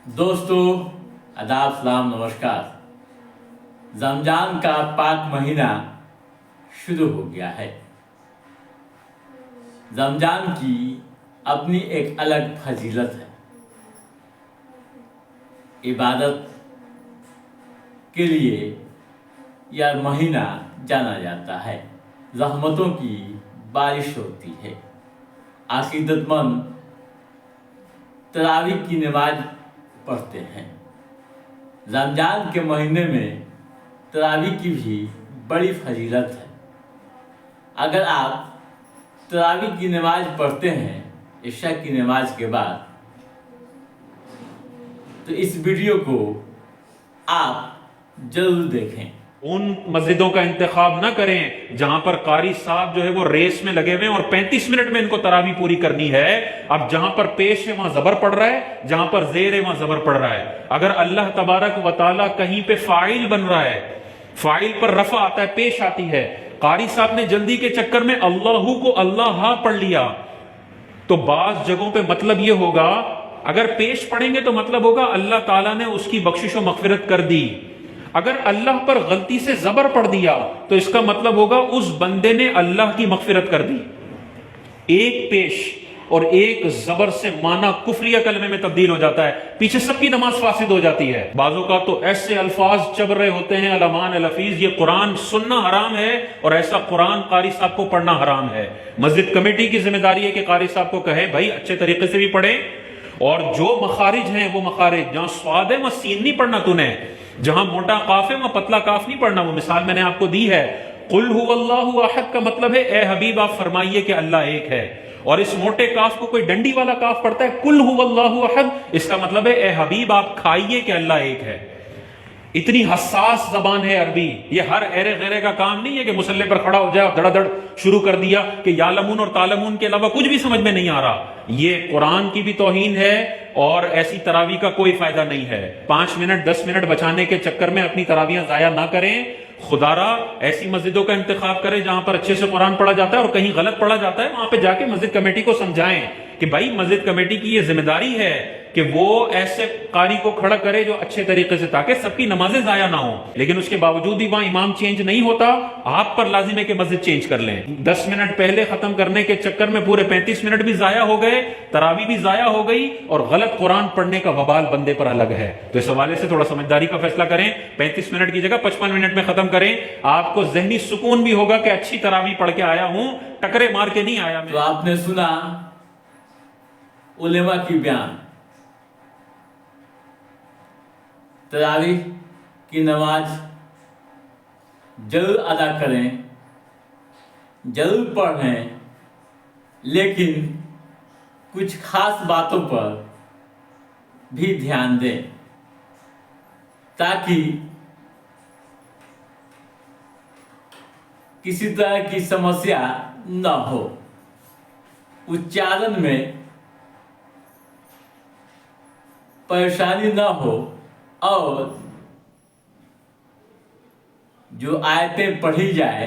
दोस्तों आदाब सलाम नमस्कार। रमजान का पाक महीना शुरू हो गया है। रमजान की अपनी एक अलग फजीलत है। इबादत के लिए यह महीना जाना जाता है। रहमतों की बारिश होती है। अकीदतमंद तरावी की नमाज पढ़ते हैं। रमजान के महीने में तरावी की भी बड़ी फजीलत है। अगर आप तरावी की नमाज पढ़ते हैं इशा की नमाज के बाद, तो इस वीडियो को आप जरूर देखें। उन मस्जिदों का इंतखाब ना करें जहां पर कारी साहब जो है वो रेस में लगे हुए हैं और 35 मिनट में इनको तरावी पूरी करनी है। अब जहां पर पेश है वहां जबर पड़ रहा है, जहां पर जेर है वहां जबर पड़ रहा है। अगर अल्लाह तबारक व तआला कहीं पे फाइल बन रहा है, फाइल पर रफा आता है, पेश आती है, कारी साहब ने जल्दी के चक्कर में अल्लाहू को अल्लाह पढ़ लिया, तो बाज जगहों पे मतलब ये होगा, अगर पेश पढ़ेंगे तो मतलब होगा अल्लाह ताला ने उसकी बख्शिश व मगफिरत कर दी। अगर अल्लाह पर गलती से जबर पढ़ दिया तो इसका मतलब होगा उस बंदे ने अल्लाह की मगफिरत कर दी। एक पेश और एक जबर से माना कुफरिया कलमे में तब्दील हो जाता है, पीछे सबकी नमाज फासिद हो जाती है। बाजों का तो ऐसे अल्फाज चब रहे होते हैं, अलमान अलफीज, ये कुरान सुनना हराम है और ऐसा कुरान कारी साहब को पढ़ना हराम है। मस्जिद कमेटी की जिम्मेदारी है कि कारी साहब को कहे भाई अच्छे तरीके से भी पढ़े, और जो मखारिज हैं वो मखारिज, जहां स्वाद है वहां सीन नहीं पढ़ना तूने, जहां मोटा काफ है वहां पतला काफ नहीं पढ़ना। वो मिसाल मैंने आपको दी है, कुल हुवल्लाहु अहद का मतलब है ए हबीब आप फरमाइए कि अल्लाह एक है, और इस मोटे काफ को कोई डंडी वाला काफ पढ़ता है, कुल हुवल्लाहु अहद, इसका मतलब है ए हबीब आप खाइए कि अल्लाह एक है। इतनी हसास जबान है अरबी। ये हर एरे गैरे का काम नहीं है कि मुसल्ले पर खड़ा हो जाए और धड़ाधड़ शुरू कर दिया कि यालमून और तालमून के अलावा कुछ भी समझ में नहीं आ रहा। ये कुरान की भी तौहीन है और ऐसी तरावी का कोई फायदा नहीं है। 5 मिनट 10 मिनट बचाने के चक्कर में अपनी तरावियां जाया ना करें। खुदारा ऐसी मस्जिदों का इंतखाब करें जहां पर अच्छे से कुरान पढ़ा जाता है, और कहीं गलत पढ़ा जाता है वहां पे जाके मस्जिद कमेटी को समझाएं कि भाई मस्जिद कमेटी की ये जिम्मेदारी है कि वो ऐसे कारी को खड़ा करे जो अच्छे तरीके से, ताकि सबकी नमाजें जाया ना हो। लेकिन उसके बावजूद भी वहां इमाम चेंज नहीं होता, आप पर लाजिम है कि मस्जिद चेंज कर लें। 10 मिनट पहले खत्म करने के चक्कर में पूरे 35 मिनट भी जाया हो गए, तरावी भी जाया हो गई, और गलत कुरान पढ़ने का वबाल बंदे पर अलग है। तो इस हवाले से थोड़ा समझदारी का फैसला करें। 35 मिनट की जगह 55 मिनट में खत्म करें। आपको जहनी सुकून भी होगा कि अच्छी तरावी पढ़ के आया हूं, टकरे मार के नहीं आया। तो आपने सुना उलेमा की बयान। तरावी की नमाज जरूर अदा करें, जरूर पढ़ें, लेकिन कुछ खास बातों पर भी ध्यान दें ताकि किसी तरह की समस्या न हो, उच्चारण में परेशानी न हो, और जो आयतें पढ़ी जाए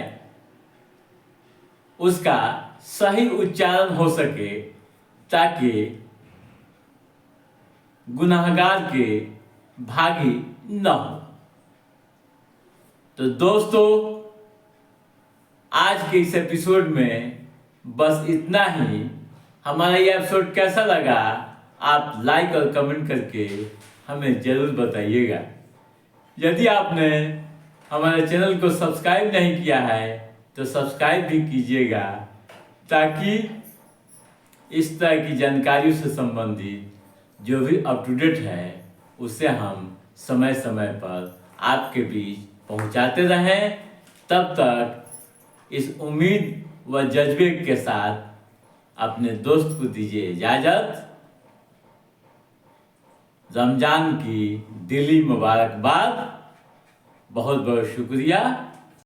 उसका सही उच्चारण हो सके, ताकि गुनाहगार के भागी न हो। तो दोस्तों आज के इस एपिसोड में बस इतना ही। हमारा ये एपिसोड कैसा लगा आप लाइक और कमेंट करके हमें जरूर बताइएगा। यदि आपने हमारे चैनल को सब्सक्राइब नहीं किया है तो सब्सक्राइब भी कीजिएगा, ताकि इस तरह की जानकारियों से संबंधित जो भी अप टू डेट है उसे हम समय समय पर आपके बीच पहुंचाते रहें। तब तक इस उम्मीद व जज्बे के साथ अपने दोस्त को दीजिए इजाज़त। रमजान की दिली मुबारकबाद। बहुत बहुत शुक्रिया।